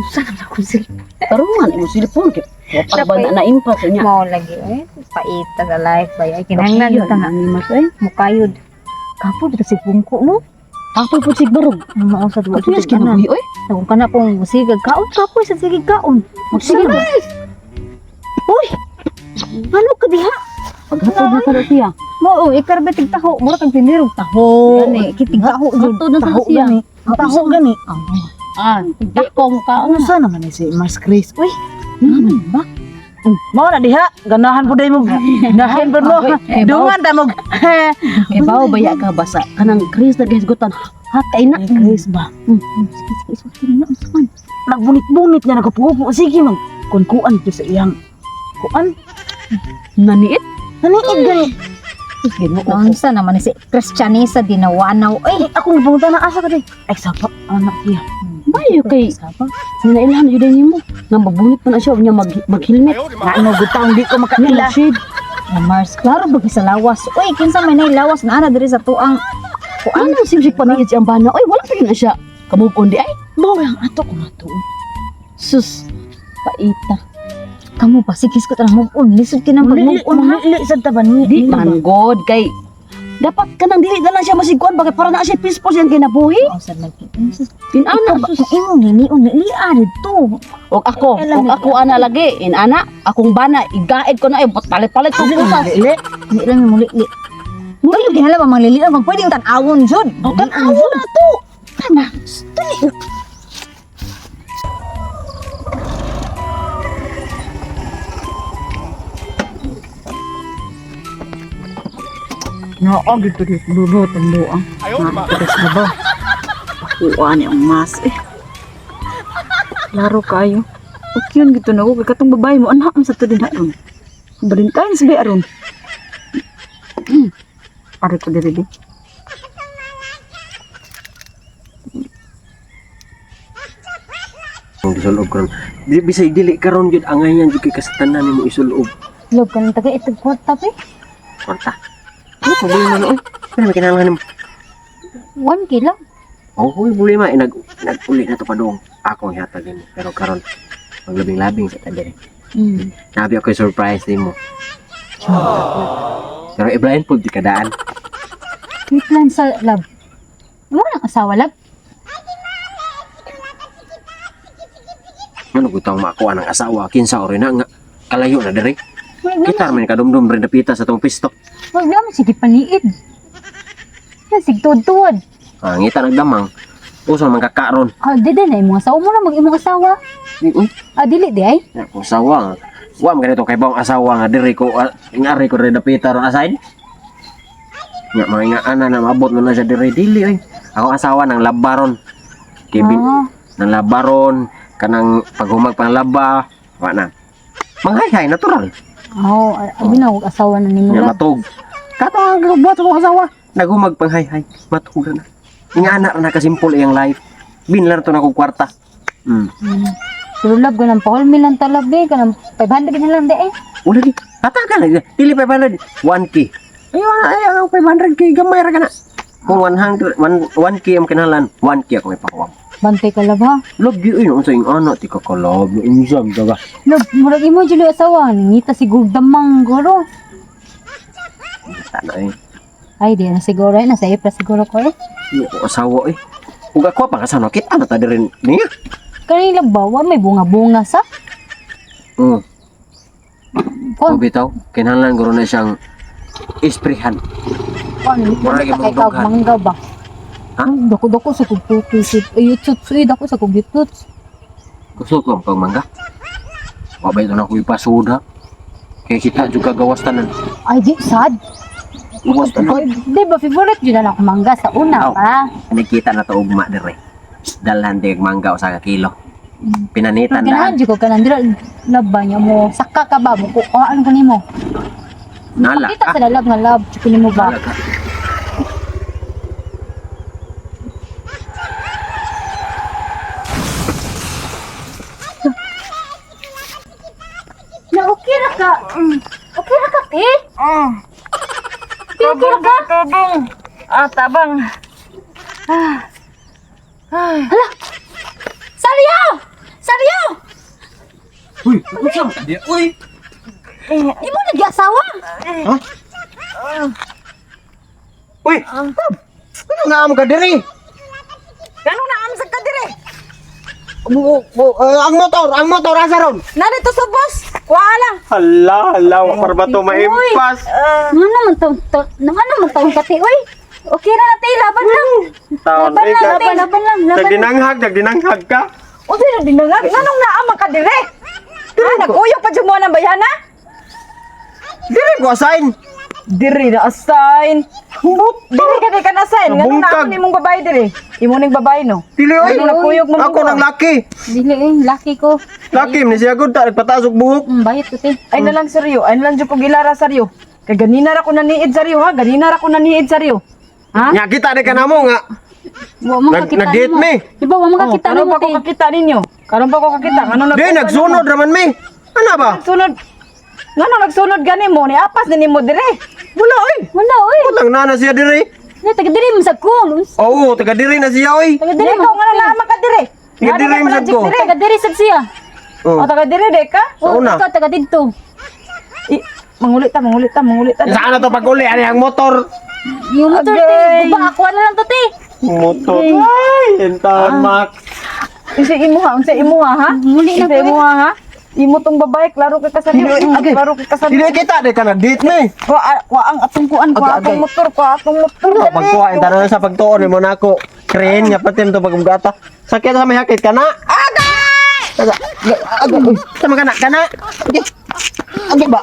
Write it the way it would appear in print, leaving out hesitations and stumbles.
Saan na akong cellphone? Taruman, imo cellphone kay. Para ba na impas niya? Mo lagi eh. Paita sa life ba? Ay kinahanglan Yun, ta nga. ani mas eh. Mukayod. Kapo dito si bungko no. Ako po sigbarog. Ang mao sa duwa Ako yes sa kanan. kinabuhi oy. Kung kana pong musigag kaon kapoy sa sigig kaon. Magsige ba? Uy! Ano ka diha? Paghatod na kada siya. Mo ikarbe tig taho, mura kag tinirog taho. Gani kitig taho jud. Hatod na sa Taho siya. gani. Taho gani. Ah, dakong ka Ano sana man si Mars Grace? Uy, naman ba? mao na diha. Ganahan po day mo. Ganahan po mo. Dungan ta mo. Kay bawo baya ka basa kanang Chris na gisgutan. Hatay na. Grace ba? Nagbunit-bunit na nakapupo. Sige mag kunkuan to sa iyang kuan. Naniit. Naniid gani. Ginoo. Unsa naman si Kristyanisa dinawanaw. Ay, Ako napunta na asa ka day. Ay sapa anak niya. Bayo kay sapa. ninailhan jud nimo. Nga magbunit pa na siya unya mag-helmet. Ano gutang di ko makaila. Shade. Na Mars, klaro ba sa lawas? Uy, kinsa may nailawas na ana diri sa tuang Ano simsik pa niya siyang bana? Oy, wala pa yun na siya. Kamove on di ay. Mao yang ato ko nato. Sus. Paita. Kamu pa sikis ko tanang move on. Lisod kinang mag-move on ha. Muli sa taban Di man god kay dapat ka nang dili na lang siya masiguan bakit para na siya peaceful siyang kinabuhi. Oh, sad lagi. Inana Ba, sus. imo nilion nilian dito. Og ako ana lagi inana akong bana igaid ko na palit-palit ko sa. Dili. Hindi lang muli. Muli gihala ba manglilian kung pwedeng tan-awon jud. O tan-awo na to. Kana. Oo, dito dito dulo tando ang. Nakakatas na ba? Kuha ni ang mas eh. Laro kayo. Okay yun gito na ko. Katong babae mo, anak mo sa to din haron. Balintayan sa aron. Pare ko diri di. Ang isulog karon. Di bisay dili karon jud angayan jud kay kasatanan nimo isulog. Log kan taga itag kwarta pe. Kwarta. Ano problema na oy? Ano may kinahanglan nimo? 1 kilo. Oh, hoy problema nag-uli na to pa dong. Ako ang hatag nimo. Pero karon maglabing-labing sa tabi. Nabi ako surprise nimo. Pero i-blind po di kadaan. May plan sa love. Wala nang asawa love. Ano gutang makuha ng asawa kinsa ori na nga kalayo na diri. Kita man kadumdum rin napita sa tong pisto. Wag naman sige paniid. Sige tuod-tuod. Ah, ngita nagdamang. Usa man kakaron. Ah, dede na imong asawa mo na mag-imong asawa. Uy, Ah, dili di ay. ako asawa. Wa man ganito kay bawang asawa nga diri ko ngari ko rin napita ron aside. Nga mga nga ana na maabot mo na siya diri dili oy. Ako asawa ng labaron. Kibin Ah, ng labaron kanang paghumag pang laba. Wa na. Manghay-hay natural. oh, abi na og asawa na nimo Nga love. matug. Kato ang buhat sa mga asawa. Naghumag pang hay-hay. Matug na. Nga anak na kasimple iyang life. Binlar to na kong kwarta. Pero love ko nang pahulmi lang talabi ka nang 500 na lang de eh. Ula di. Hata ka na. Dili 500. 1K. Ayaw 500K. Gamay ra ka na. Kung 1K ang kinahalan, 1K ako may pakuwang. Bantay ka love ha. Love you ino sa ing anak ti ka kalab no injam daga. Love, murag imo jud asawa ngita siguro damang guro. Tana eh. Ay, di na siguro na sa ipra siguro ko eh. Iyo ko asawa eh. Ug ako pa kasano kit ana ta dirin niya. Kanila bawa may bunga-bunga sa. Mm. Kon, Bitaw kinahanglan guro na siyang isprihan. Murag yung kay mga dughan. mangga ba? Ha? Dako-dako sa kuputus. Ay, tsutsuy dako sa kubututs. Gusto ko ang pagmangga. Wa ba ito na ko ipasuda. Kaya kita juga gawas tanan. Ay, di sad. Gawas tanan. Di ba favorite jud na ako mangga sa una Aw. pa. Nakita na to ugma dire. Dalhan dig mangga usa ka kilo. Pinanitan Ganahan daan. jud ko kanang dira laba niya mo. Saka ka ba mo ko ano kanimo? Nala Kita ka. sa love nga love jud nimo ba? Nala ka. Na okay ra ka. Okay ra ka, te? Okay ra ka? Tabang. Ah, tabang. Salya! Uy, unsam? Di uy. Imo nag-asawa. Ha? Uy. Ano nga am ka diri? Ganun na amsa ka dire. Ang motor asa ron? Narito sa boss. Kuha lang. Hala, para ba to maimpas? Nang taon kati, oy. Okay na natin, laban lang. Taon ay ka. Laban lang. Nagdinanghag ka. O sino dinangag? Ganun na amang ka dire. Nag-uyok pa dyan mo ng bayana? Diri ko asign. Diri na assign. Diri ka di ka na assign. Ganun na Nabungkag. ako ni mong babae dire. Imo ning babae no. Dili oy. Ano nakuyog mo Ako nang laki. Dili, laki ko. Laki ni siya gud ta nagpatasok buhok. Bayot ko, te. Ay na lang seryo. Ay na lang dyan ko gilara seryo. Kay ganina ra ko naniid seryo ha. Ganina ra ko naniid seryo. Ha? Nya kita ni kanamo nga. Wa mo kakita Nag-date me. Diba, wa mo kakita Karon mo, pa ko te. kakita ninyo. Karon pa ko kakita. Ano Di nagsunod raman me. Ano ba? Nagsunod. Ngano nagsunod gani mo ni apas na nimo dire. Wala oy. Wala, oy. Lang na siya diri. Taga diri mo sa kun. Oo, taga diri na siya oy. Taga Dire diri ko mo. nga naman ka dire. Taga diri mo sad ko. Taga diri sad siya. Oh. O taga dire de ka? O, Una. ikaw taga didto. Mangulit ta. Saan na to paguli ani ang motor? Yung motor, te. Agay. Buba, ako na lang to, te. Motor. Ay, entan Max. Unsa imo ha? Muli na Unsa ko, imo ha? Imo tong babae klaro ka kasali. Agay. Klaro ka kasali. Dili kita de ka nag-date me. Wa ang atong kuan ko Agay, atong motor ko atong motor. Pagkuha tanan sa pagtuon mo nako. Crane nga patim to pagugata. Sakit sa may hakit kana. Agay! Agay. Sama kana. Agay ba?